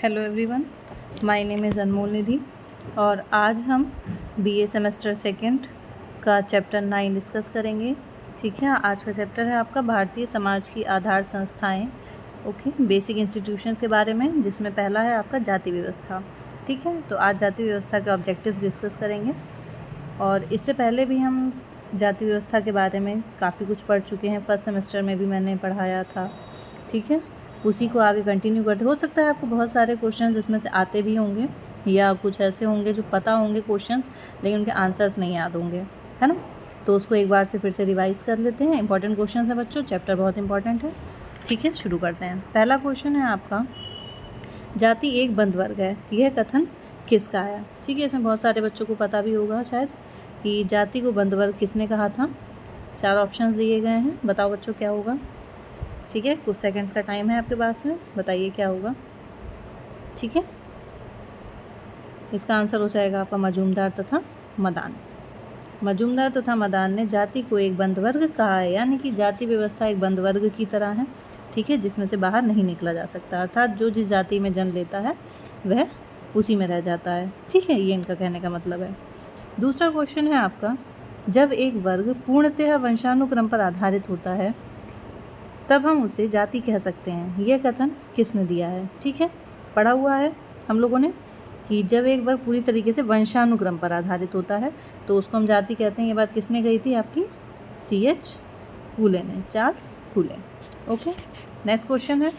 Hello everyone, my name is Anmol Nidhi और आज हम बीए सेमेस्टर सेकंड का चैप्टर 9 डिस्कस करेंगे। ठीक है, आज का चैप्टर है आपका भारतीय समाज की आधार संस्थाएं, बेसिक इंस्टीट्यूशंस के बारे में, जिसमें पहला है आपका जाति व्यवस्था। ठीक है, तो आज जाति व्यवस्था के ऑब्जेक्टिव्स डिस्कस करेंगे और इससे पहले भी हम जाति व्यवस्था के बारे में काफ़ी कुछ पढ़ चुके हैं। फर्स्ट सेमेस्टर में भी मैंने पढ़ाया था। ठीक है, उसी को आगे कंटिन्यू करते। हो सकता है आपको बहुत सारे क्वेश्चंस इसमें से आते भी होंगे या कुछ ऐसे होंगे जो पता होंगे क्वेश्चंस, लेकिन उनके आंसर्स नहीं याद होंगे, है ना। तो उसको एक बार से फिर से रिवाइज कर लेते हैं। इंपॉर्टेंट क्वेश्चन है बच्चों, चैप्टर बहुत इंपॉर्टेंट है। ठीक है, शुरू करते हैं। पहला क्वेश्चन है आपका, जाति एक बंद वर्ग है, यह कथन किसका है। ठीक है, इसमें बहुत सारे बच्चों को पता भी होगा शायद कि जाति को बंद वर्ग किसने कहा था। 4 ऑप्शन दिए गए हैं, बताओ बच्चों क्या होगा। ठीक है, कुछ सेकंड्स का टाइम है आपके पास में, बताइए क्या होगा। ठीक है, इसका आंसर हो जाएगा आपका मजूमदार तथा मदान। मजूमदार तथा मदान ने जाति को एक बंद वर्ग कहा है, यानी कि जाति व्यवस्था एक बंद वर्ग की तरह है। ठीक है, जिसमें से बाहर नहीं निकला जा सकता, अर्थात जो जिस जाति में जन्म लेता है वह उसी में रह जाता है। ठीक है, ये इनका कहने का मतलब है। दूसरा क्वेश्चन है आपका, जब एक वर्ग पूर्णतः वंशानुक्रम पर आधारित होता है तब हम उसे जाति कह सकते हैं, यह कथन किसने दिया है। ठीक है, पढ़ा हुआ है हम लोगों ने कि जब एक वर्ग पूरी तरीके से वंशानुक्रम पर आधारित होता है तो उसको हम जाति कहते हैं। ये बात किसने कही थी आपकी, C.H. फूले ने, चार्ल्स फूले। ओके, नेक्स्ट क्वेश्चन है,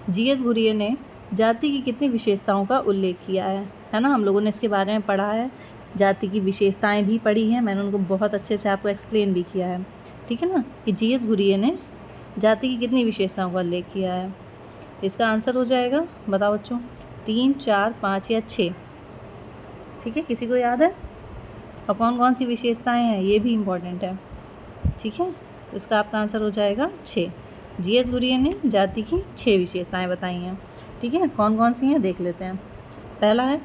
G.S. घुरिये ने जाति की कितनी विशेषताओं का उल्लेख किया है ना। हम लोगों ने इसके बारे में पढ़ा है, जाति की विशेषताएं भी पढ़ी हैं, मैंने उनको बहुत अच्छे से आपको एक्सप्लेन भी किया है। ठीक है ना, कि G.S. घुरिये ने जाति की कितनी विशेषताओं का उल्लेख किया है। इसका आंसर हो जाएगा, बताओ बच्चों, 3, 4, 5 या 6। ठीक है, किसी को याद है, और कौन कौन सी विशेषताएं हैं ये भी इम्पॉर्टेंट है। ठीक है, तो इसका आपका आंसर हो जाएगा 6। G.S. घुरिये ने जाति की 6 विशेषताएं बताई हैं। ठीक है, कौन कौन सी हैं देख लेते हैं। पहला है,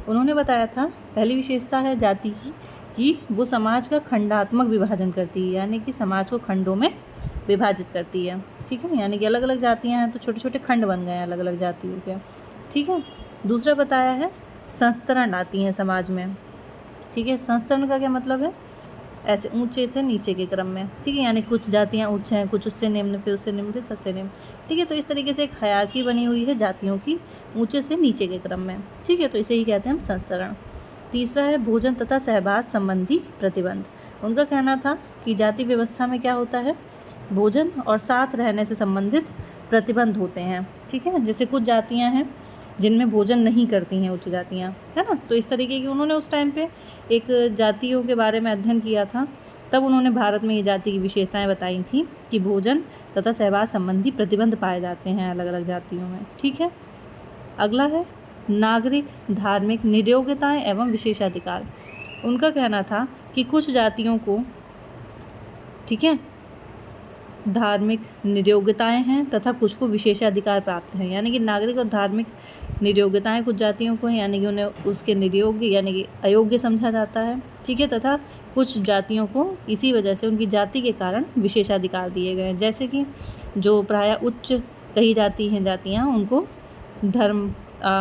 उन्होंने बताया था, पहली विशेषता है जाति की कि वो समाज का खंडात्मक विभाजन करती है, यानी कि समाज को खंडों में विभाजित करती है। ठीक है, यानी कि अलग अलग जातियां हैं तो छोटे छोटे खंड बन गए हैं अलग अलग जातियों के। ठीक है, दूसरा बताया है, संस्तरण आती हैं समाज में। ठीक है, संस्तरण का क्या मतलब है, ऐसे ऊंचे से नीचे के क्रम में। ठीक है, यानी कुछ जातियां उच्च हैं, कुछ उससे निम्न, फिर उससे निम्न, फिर सबसे निम्न। ठीक है, तो इस तरीके से एक हायरार्की बनी हुई है जातियों की ऊंचे से नीचे के क्रम में। ठीक है, तो इसे ही कहते हैं हम संस्तरण। तीसरा है, भोजन तथा सहवास संबंधी प्रतिबंध। उनका कहना था कि जाति व्यवस्था में क्या होता है, भोजन और साथ रहने से संबंधित प्रतिबंध होते हैं। ठीक है, जैसे कुछ जातियां हैं जिनमें भोजन नहीं करती हैं, उच्च जातियां, है ना। तो इस तरीके की उन्होंने उस टाइम पे एक जातियों के बारे में अध्ययन किया था, तब उन्होंने भारत में ये जाति की विशेषताएं बताई थी कि भोजन तथा सहवास संबंधी प्रतिबंध पाए जाते हैं अलग अलग जातियों में। ठीक है, अगला है, नागरिक धार्मिक नियोग्यताएं एवं विशेषाधिकार। उनका कहना था कि कुछ जातियों को, ठीक है, धार्मिक नियोग्यताएं हैं तथा कुछ को विशेषाधिकार प्राप्त हैं, यानी कि नागरिक और धार्मिक नियोग्यताएं कुछ जातियों को हैं, यानी कि उन्हें उसके नियोग्य यानी कि अयोग्य समझा जाता है। ठीक है, तथा कुछ जातियों को इसी वजह से उनकी जाति के कारण विशेषाधिकार दिए गए हैं, जैसे कि जो प्रायः उच्च कही जाती हैं जातियाँ, उनको धर्म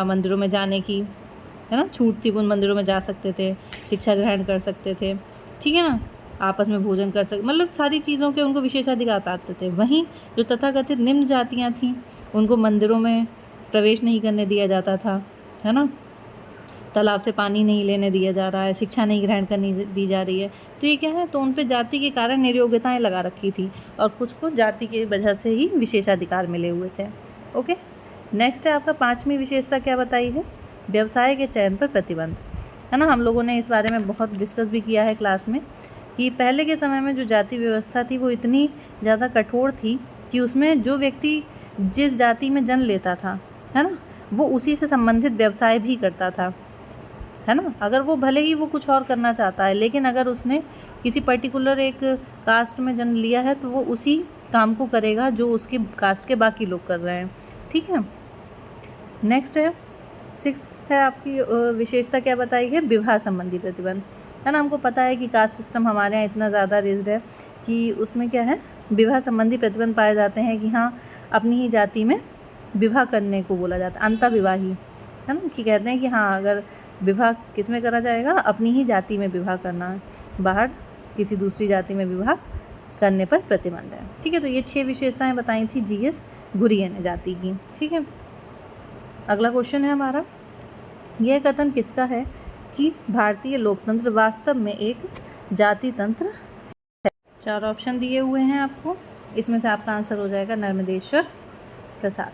मंदिरों में जाने की, है ना, छूट थी, उन मंदिरों में जा सकते थे, शिक्षा ग्रहण कर सकते थे। ठीक है ना, आपस में भोजन कर सकते, मतलब सारी चीज़ों के उनको विशेषाधिकार प्राप्त थे। वहीं जो तथाकथित निम्न जातियाँ थीं, उनको मंदिरों में प्रवेश नहीं करने दिया जाता था, है ना, तालाब से पानी नहीं लेने दिया जा रहा है, शिक्षा नहीं ग्रहण करनी दी जा रही है। तो ये क्या है, तो उन पे जाति के कारण नियोग्यताएं लगा रखी थी और कुछ को जाति की वजह से ही विशेषाधिकार मिले हुए थे। ओके, नेक्स्ट है आपका 5वीं विशेषता क्या बताई है, व्यवसाय के चयन पर प्रतिबंध, है ना। हम लोगों ने इस बारे में बहुत डिस्कस भी किया है क्लास में कि पहले के समय में जो जाति व्यवस्था थी वो इतनी ज़्यादा कठोर थी कि उसमें जो व्यक्ति जिस जाति में जन्म लेता था, है ना, वो उसी से संबंधित व्यवसाय भी करता था, है ना। अगर वो भले ही वो कुछ और करना चाहता है, लेकिन अगर उसने किसी पर्टिकुलर एक कास्ट में जन्म लिया है तो वो उसी काम को करेगा जो उसके कास्ट के बाकी लोग कर रहे हैं। ठीक है, नेक्स्ट है 6 है आपकी विशेषता क्या बताई है, विवाह संबंधी प्रतिबंध, है ना। हमको पता है कि कास्ट सिस्टम हमारे यहाँ इतना ज़्यादा रिज्ड है कि उसमें क्या है, विवाह संबंधी प्रतिबंध पाए जाते हैं कि हाँ, अपनी ही जाति में विवाह करने को बोला जाता है, अंतर्विवाही, है ना, कि कहते हैं कि हाँ अगर विवाह किस में करा जाएगा, अपनी ही जाति में विवाह करना है, बाहर किसी दूसरी जाति में विवाह करने पर प्रतिबंध है। ठीक है, तो ये 6 विशेषताएं बताई थी जीएस घुरिये ने जाति की। ठीक है, अगला क्वेश्चन है हमारा, यह कथन किसका है कि भारतीय लोकतंत्र वास्तव में एक जाति तंत्र है। 4 ऑप्शन दिए हुए हैं आपको, इसमें से आपका आंसर हो जाएगा नर्मदेश्वर प्रसाद।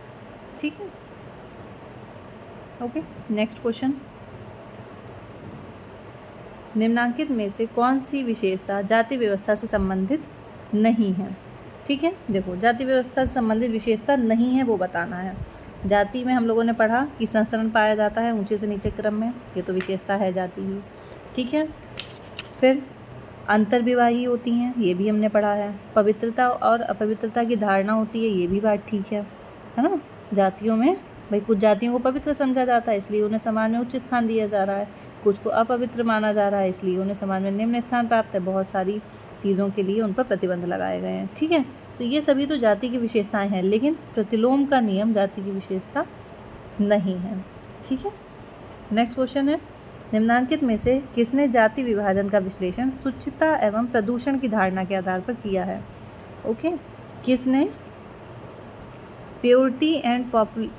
ठीक है, ओके। नेक्स्ट क्वेश्चन, निम्नांकित में से कौन सी विशेषता जाति व्यवस्था से संबंधित नहीं है। ठीक है, देखो जाति व्यवस्था से संबंधित विशेषता नहीं है वो बताना है। जाति में हम लोगों ने पढ़ा कि संस्तरण पाया जाता है ऊंचे से नीचे क्रम में, ये तो विशेषता है जाति की। ठीक है, फिर अंतर्विवाही होती हैं, ये भी हमने पढ़ा है। पवित्रता और अपवित्रता की धारणा होती है, ये भी बात ठीक है ना। जातियों में भाई कुछ जातियों को पवित्र समझा जाता है इसलिए उन्हें समाज में उच्च स्थान दिया जा रहा है, कुछ को अपवित्र माना जा रहा है इसलिए उन्हें समाज में निम्न स्थान प्राप्त है। बहुत सारी चीज़ों के लिए उन पर प्रतिबंध लगाए गए हैं। ठीक है, तो ये सभी तो जाति की विशेषताएं हैं, लेकिन प्रतिलोम का नियम जाति की विशेषता नहीं है। ठीक है, नेक्स्ट क्वेश्चन है, निम्नांकित में से किसने जाति विभाजन का विश्लेषण शुचिता एवं प्रदूषण की धारणा के आधार पर किया है। ओके, किसने प्योरिटी एंड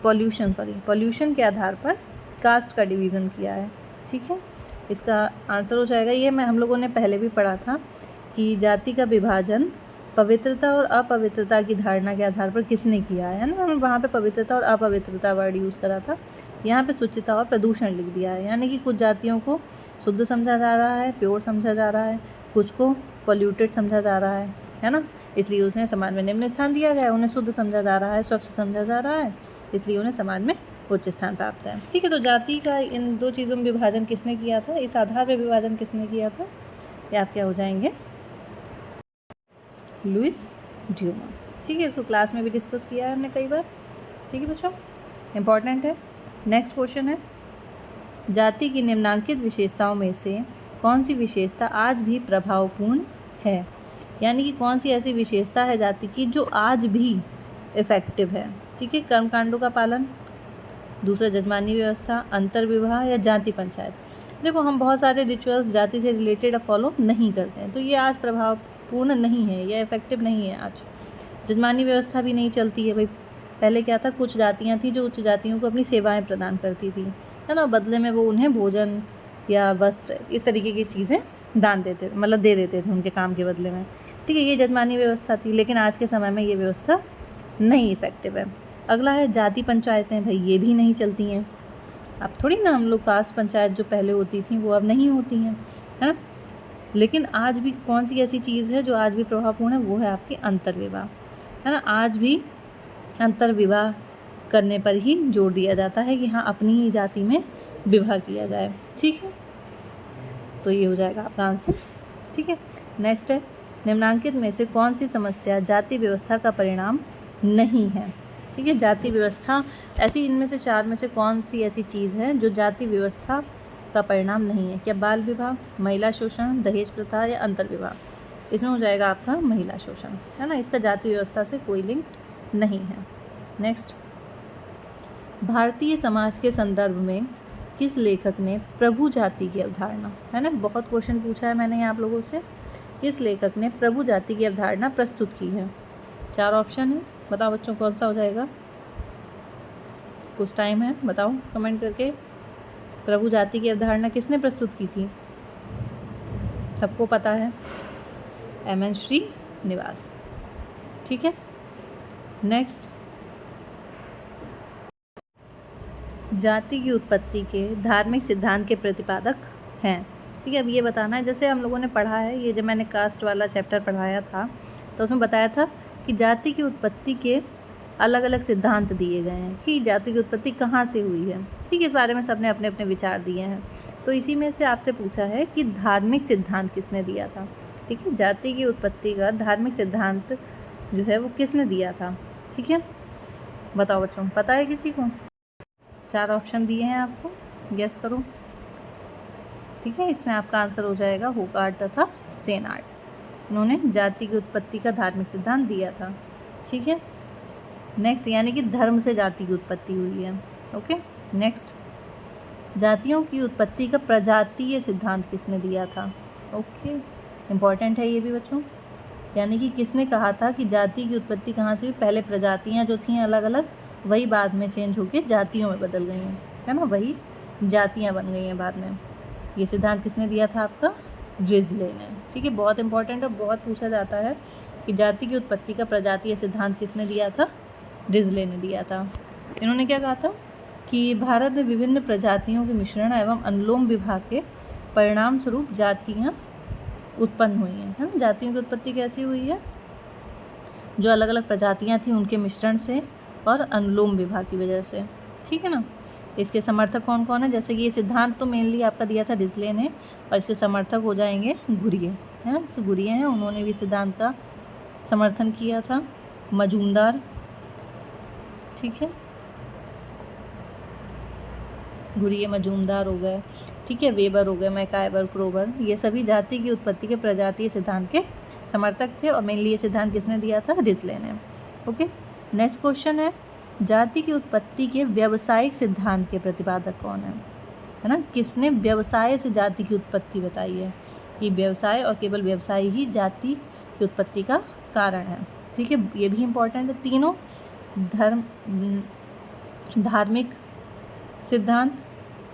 पॉल्यूशन के आधार पर कास्ट का डिवीज़न किया है। ठीक है, इसका आंसर हो जाएगा, ये हम लोगों ने पहले भी पढ़ा था कि जाति का विभाजन पवित्रता और अपवित्रता की धारणा के आधार पर किसने किया है ना। हमने वहाँ पे पवित्रता और अपवित्रता वर्ड यूज़ करा था, यहाँ पे शुचिता और प्रदूषण लिख दिया है। यानी कि कुछ जातियों को शुद्ध समझा जा रहा है, प्योर समझा जा रहा है, कुछ को पॉल्यूटेड समझा जा रहा है ना, इसलिए उसने समाज में निम्न स्थान दिया गया है। उन्हें शुद्ध समझा जा रहा है, स्वच्छ समझा जा रहा है, इसलिए उन्हें समाज में उच्च स्थान प्राप्त है। ठीक है, तो जाति का इन 2 चीज़ों में विभाजन किसने किया था, इस आधार पर विभाजन किसने किया था, ये आप क्या हो जाएंगे, लुइस ड्यूमा। ठीक है, इसको क्लास में भी डिस्कस किया है हमने कई बार। ठीक है बच्चों, इम्पॉर्टेंट है। नेक्स्ट क्वेश्चन है, जाति की निम्नांकित विशेषताओं में से कौन सी विशेषता आज भी प्रभावपूर्ण है। यानी कि कौन सी ऐसी विशेषता है जाति की जो आज भी इफ़ेक्टिव है। ठीक है, कर्मकांडों का पालन, दूसरा जजमानी व्यवस्था, अंतर्विवाह या जाति पंचायत। देखो हम बहुत सारे रिचुअल्स जाति से रिलेटेड फॉलो नहीं करते हैं, तो ये आज प्रभावपूर्ण नहीं है या इफ़ेक्टिव नहीं है। आज जजमानी व्यवस्था भी नहीं चलती है भाई। पहले क्या था, कुछ जातियाँ थी जो उच्च जातियों को अपनी सेवाएं प्रदान करती थी, है ना, बदले में वो उन्हें भोजन या वस्त्र इस तरीके की चीज़ें दान देते, मतलब दे देते थे उनके काम के बदले में। ठीक है, ये जजमानी व्यवस्था थी, लेकिन आज के समय में ये व्यवस्था नहीं इफ़ेक्टिव है। अगला है जाति पंचायतें, भाई ये भी नहीं चलती हैं। अब थोड़ी ना हम लोग कास्ट पंचायत जो पहले होती थी वो अब नहीं होती हैं, है ना। लेकिन आज भी कौन सी ऐसी चीज़ है जो आज भी प्रभावपूर्ण है, वो है आपकी अंतर्विवाह, है ना। आज भी अंतर्विवाह करने पर ही जोर दिया जाता है कि हाँ अपनी ही जाति में विवाह किया जाए। ठीक है, तो ये हो जाएगा आपका आंसर। ठीक है, नेक्स्ट है, निम्नांकित में से कौन सी समस्या जाति व्यवस्था का परिणाम नहीं है। ठीक है, जाति व्यवस्था ऐसी, इनमें से 4 में से कौन सी ऐसी चीज़ है जो जाति व्यवस्था का परिणाम नहीं है। क्या बाल विवाह, महिला शोषण, दहेज प्रथा या अंतर्विवाह। इसमें हो जाएगा आपका महिला शोषण, है ना। इसका जाति व्यवस्था से कोई लिंक नहीं है। नेक्स्ट, भारतीय समाज के संदर्भ में किस लेखक ने प्रभु जाति की अवधारणा, है ना, बहुत क्वेश्चन पूछा है मैंने आप लोगों से, किस लेखक ने प्रभु जाति की अवधारणा प्रस्तुत की है। 4 ऑप्शन है, बताओ बच्चों कौन सा हो जाएगा। कुछ टाइम है, बताओ कमेंट करके। प्रभु जाति की अवधारणा किसने प्रस्तुत की थी, सबको पता है, एम.एन. श्रीनिवास। ठीक है, नेक्स्ट, जाति की उत्पत्ति के धार्मिक सिद्धांत के प्रतिपादक हैं। ठीक है, अब ये बताना है, जैसे हम लोगों ने पढ़ा है, ये जब मैंने कास्ट वाला चैप्टर पढ़ाया था तो उसमें बताया था कि जाति की उत्पत्ति के अलग अलग सिद्धांत दिए गए हैं कि जाति की उत्पत्ति कहाँ से हुई है। ठीक है, इस बारे में सबने अपने अपने विचार दिए हैं। तो इसी में से आपसे पूछा है कि धार्मिक सिद्धांत किसने दिया था। ठीक है, जाति की उत्पत्ति का धार्मिक सिद्धांत जो है वो किसने दिया था। ठीक है, बताओ बच्चों, पता है किसी को। 4 ऑप्शन दिए हैं आपको, गेस करो। ठीक है, इसमें आपका आंसर हो जाएगा होगार्ड तथा सेनार्ड। उन्होंने जाति की उत्पत्ति का धार्मिक सिद्धांत दिया था। ठीक है, नेक्स्ट, यानी कि धर्म से जाति की उत्पत्ति हुई है। ओके, नेक्स्ट, जातियों की उत्पत्ति का प्रजातीय सिद्धांत किसने दिया था? ओके, इम्पॉर्टेंट है ये भी बच्चों। यानी कि किसने कहा था कि जाति की उत्पत्ति कहाँ से हुई? पहले प्रजातियाँ जो थीं अलग अलग, वही बाद में चेंज होकर जातियों में बदल गई हैं, है ना, वही जातियाँ बन गई हैं बाद में। ये सिद्धांत किसने दिया था? आपका ड्रिज़्ले ने। ठीक है, बहुत इंपॉर्टेंट है, बहुत पूछा जाता है कि जाति की उत्पत्ति का प्रजातीय सिद्धांत किसने दिया था? ड्रिज़्ले ने दिया था। इन्होंने क्या कहा था कि भारत में विभिन्न प्रजातियों के मिश्रण एवं अनुलोम विवाह के परिणाम स्वरूप जातियाँ उत्पन्न हुई हैं, है ना। जातियों की उत्पत्ति कैसी हुई है? जो अलग अलग प्रजातियाँ थीं उनके मिश्रण से और अनुलोम विवाह की वजह से। ठीक है ना। इसके समर्थक कौन कौन है? जैसे कि ये सिद्धांत तो मेनली आपका दिया था ड्रिज़्ले ने, और इसके समर्थक हो जाएंगे घुरिये, है ना। इस घुरिये हैं, उन्होंने भी सिद्धांत का समर्थन किया था। मजूमदार, ठीक है, घुरिये मजूमदार हो गए, ठीक है, वेबर हो गए, मैकाइवर, क्रोबर, ये सभी जाति की उत्पत्ति के प्रजातीय सिद्धांत के समर्थक थे, और मेनली ये सिद्धांत किसने दिया था? ड्रिज़्ले ने। ओके, नेक्स्ट क्वेश्चन है, जाति की उत्पत्ति के व्यावसायिक सिद्धांत के प्रतिपादक कौन है ना। किसने व्यवसाय से जाति की उत्पत्ति बताई है? कि व्यवसाय और केवल व्यवसाय ही जाति की उत्पत्ति का कारण है। ठीक है, ये भी इम्पोर्टेंट है। तीनों धार्मिक सिद्धांत,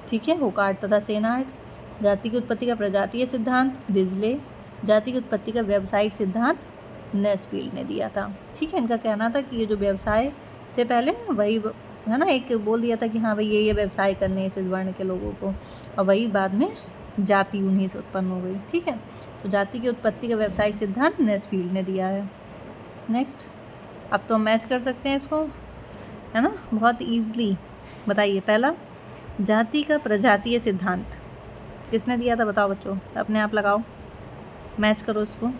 ठीक है, होकार्ट तथा सेनार्ट। जाति की उत्पत्ति का प्रजातीय सिद्धांत ड्रिज़्ले। जाति की उत्पत्ति का व्यावसायिक सिद्धांत नेस्फील्ड ने दिया था। ठीक है, इनका कहना था कि ये जो व्यवसाय थे पहले, वही, है ना, एक बोल दिया था कि हाँ भाई ये व्यवसाय करने इस वर्ण के लोगों को, और वही बाद में जाति उन्हीं से उत्पन्न हो गई। ठीक है, तो जाति की उत्पत्ति का व्यावसायिक सिद्धांत नेस्फील्ड ने दिया है। नेक्स्ट, अब तो हम मैच कर सकते हैं इसको, है ना, बहुत ईजिली। बताइए, पहला, जाति का प्रजातीय सिद्धांत किसने दिया था? बताओ बच्चों, अपने आप लगाओ, मैच करो इसको।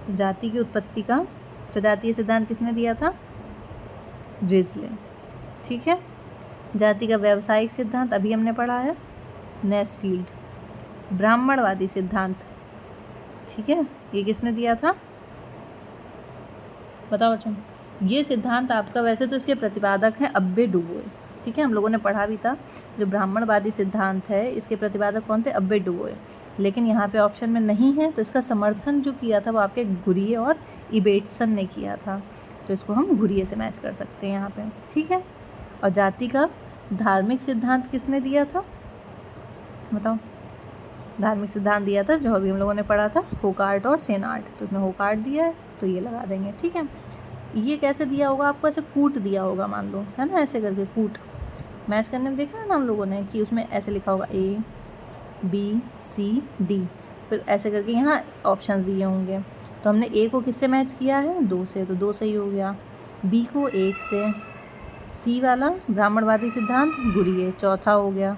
जाति की उत्पत्ति का प्रजातीय सिद्धांत किसने दिया था? ड्रिज़्ले। ठीक है, जाति का व्यावसायिक सिद्धांत अभी हमने पढ़ा है, नेस्फील्ड। ब्राह्मणवादी सिद्धांत, ठीक है, ये किसने दिया था? बताओ बच्चों। ये सिद्धांत आपका, वैसे तो इसके प्रतिपादक हैं अब्बे डुबोए। ठीक है, हम लोगों ने पढ़ा भी था। जो ब्राह्मणवादी सिद्धांत है, इसके प्रतिपादक कौन थे? अब्बे डुबोए। लेकिन यहाँ पे ऑप्शन में नहीं है, तो इसका समर्थन जो किया था वो आपके घुरिये और इबेटसन ने किया था, तो इसको हम घुरिये से मैच कर सकते हैं यहाँ पे। ठीक है, और जाति का धार्मिक सिद्धांत किसने दिया था? बताओ। धार्मिक सिद्धांत दिया था जो अभी हम लोगों ने पढ़ा था, होकार्ट और सेनार्ट। तो इसमें होकार्ट दिया है तो ये लगा देंगे। ठीक है, ये कैसे दिया होगा आपको? ऐसे कूट दिया होगा, मान लो, है ना, ऐसे करके कूट। मैच करने में देखा है ना हम लोगों ने कि उसमें ऐसे लिखा होगा A B C D, फिर ऐसे करके यहाँ ऑप्शन दिए होंगे। तो हमने A को किससे मैच किया है? 2 से, तो 2 सही हो गया। B को 1 से, C वाला ब्राह्मणवादी सिद्धांत घुरिये, चौथा हो गया।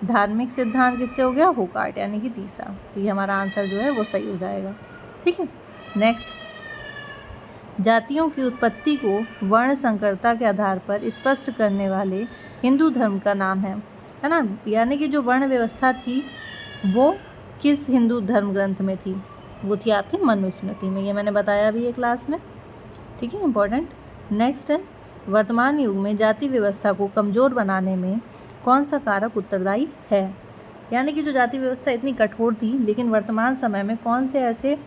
धार्मिक सिद्धांत किससे हो गया? होकार्ट, यानी कि तीसरा। तो ये हमारा आंसर जो है वो सही हो जाएगा। ठीक है, नेक्स्ट, जातियों की उत्पत्ति को वर्ण संकरता के आधार पर स्पष्ट करने वाले हिंदू धर्म का नाम है ना। यानी कि जो वर्ण व्यवस्था थी वो किस हिंदू धर्म ग्रंथ में थी? वो थी आपकी मनुस्मृति में। ये मैंने बताया भी है क्लास में। ठीक है, इम्पोर्टेंट। नेक्स्ट है, वर्तमान युग में जाति व्यवस्था को कमज़ोर बनाने में कौन सा कारक उत्तरदायी है? यानी कि जो जाति व्यवस्था इतनी कठोर थी, लेकिन वर्तमान समय में कौन से ऐसे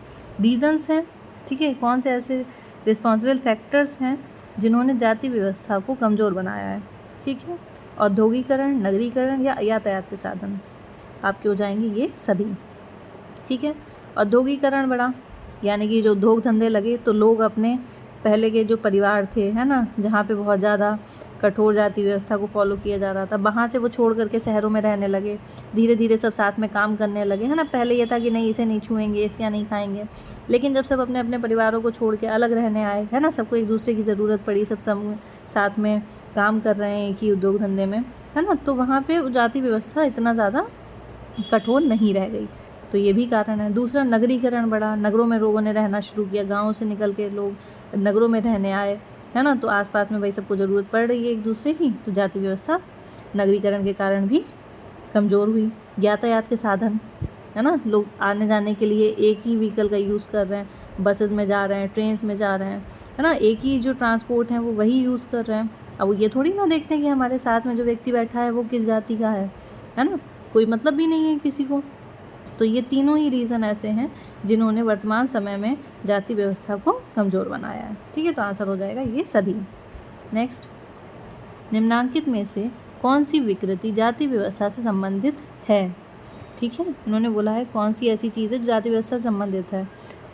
रीजन्स हैं, ठीक है, कौन से ऐसे रिस्पॉन्सिबल फैक्टर्स हैं जिन्होंने जाति व्यवस्था को कमज़ोर बनाया है? ठीक है, औद्योगिकरण, नगरीकरण या यातायात के साधन आपके हो जाएंगे ये सभी। ठीक है, औद्योगिकरण बढ़ा, यानी कि जो उद्योग धंधे लगे तो लोग अपने पहले के जो परिवार थे, है ना, जहाँ पे बहुत ज़्यादा कठोर जाति व्यवस्था को फॉलो किया जा रहा था, वहाँ से वो छोड़ करके शहरों में रहने लगे। धीरे धीरे सब साथ में काम करने लगे, है ना। पहले ये था कि नहीं इसे नहीं छुएंगे, इसका नहीं खाएंगे, लेकिन जब सब अपने अपने परिवारों को छोड़ के अलग रहने आए, है ना, सबको एक दूसरे की ज़रूरत पड़ी, सब साथ में काम कर रहे हैं एक ही उद्योग धंधे में, है ना, तो वहाँ पर जाति व्यवस्था इतना ज़्यादा कठोर नहीं रह गई। तो ये भी कारण है। दूसरा, नगरीकरण बढ़ा, नगरों में लोगों ने रहना शुरू किया, गाँव से निकल के लोग नगरों में रहने आए, है ना, तो आसपास में भाई सबको ज़रूरत पड़ रही है एक दूसरे की, तो जाति व्यवस्था नगरीकरण के कारण भी कमज़ोर हुई। यातायात के साधन, है ना, लोग आने जाने के लिए एक ही व्हीकल का यूज़ कर रहे हैं, बसेस में जा रहे हैं, ट्रेन्स में जा रहे हैं, है ना, एक ही जो ट्रांसपोर्ट है वो वही यूज़ कर रहे हैं। अब वो ये थोड़ी ना देखते हैं कि हमारे साथ में जो व्यक्ति बैठा है वो किस जाति का है ना, कोई मतलब भी नहीं है किसी को। तो ये तीनों ही रीज़न ऐसे हैं जिन्होंने वर्तमान समय में जाति व्यवस्था को कमज़ोर बनाया है। ठीक है, तो आंसर हो जाएगा ये सभी। नेक्स्ट, निम्नांकित में से कौन सी विकृति जाति व्यवस्था से संबंधित है? ठीक है, उन्होंने बोला है कौन सी ऐसी चीज़ है जो जाति व्यवस्था से संबंधित है।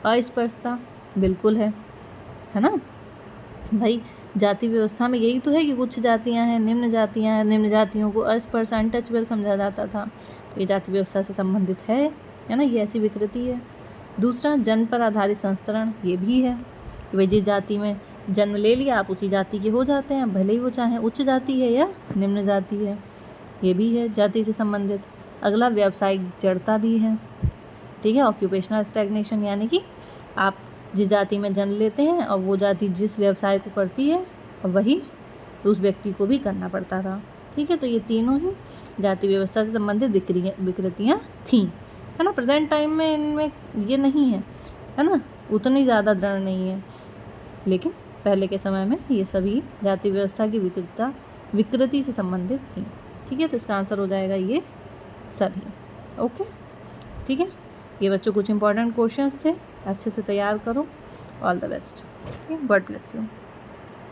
अस्पृश्यता बिल्कुल है ना भाई, जाति व्यवस्था में यही तो है कि कुछ जातियां हैं, निम्न जातियां हैं, निम्न जातियों को अस्पृश्य अनटचेबल समझा जाता था। तो ये जाति व्यवस्था से संबंधित है ना, ये ऐसी विकृति है। दूसरा, जन्म पर आधारित संस्तरण, ये भी है कि भाई जिस जाति में जन्म ले लिया आप उसी जाति के हो जाते हैं, भले ही वो चाहे उच्च जाति है या निम्न जाति है, ये भी है जाति से संबंधित। अगला, व्यावसायिक जड़ता भी है। ठीक है, ऑक्यूपेशनल स्टैग्नेशन, यानी कि आप जिस जाति में जन्म लेते हैं और वो जाति जिस व्यवसाय को करती है वही उस व्यक्ति को भी करना पड़ता था। ठीक है, तो ये तीनों ही जाति व्यवस्था से संबंधित विकृतियाँ थीं, है ना। प्रेजेंट टाइम में इनमें ये नहीं है ना, उतनी ज़्यादा दृढ़ नहीं है, लेकिन पहले के समय में ये सभी जाति व्यवस्था की विकृति से संबंधित थी। ठीक है, तो इसका आंसर हो जाएगा ये सभी। ओके, ठीक है, ये बच्चों कुछ इंपॉर्टेंट क्वेश्चंस थे, अच्छे से तैयार करो। All the best. God bless you.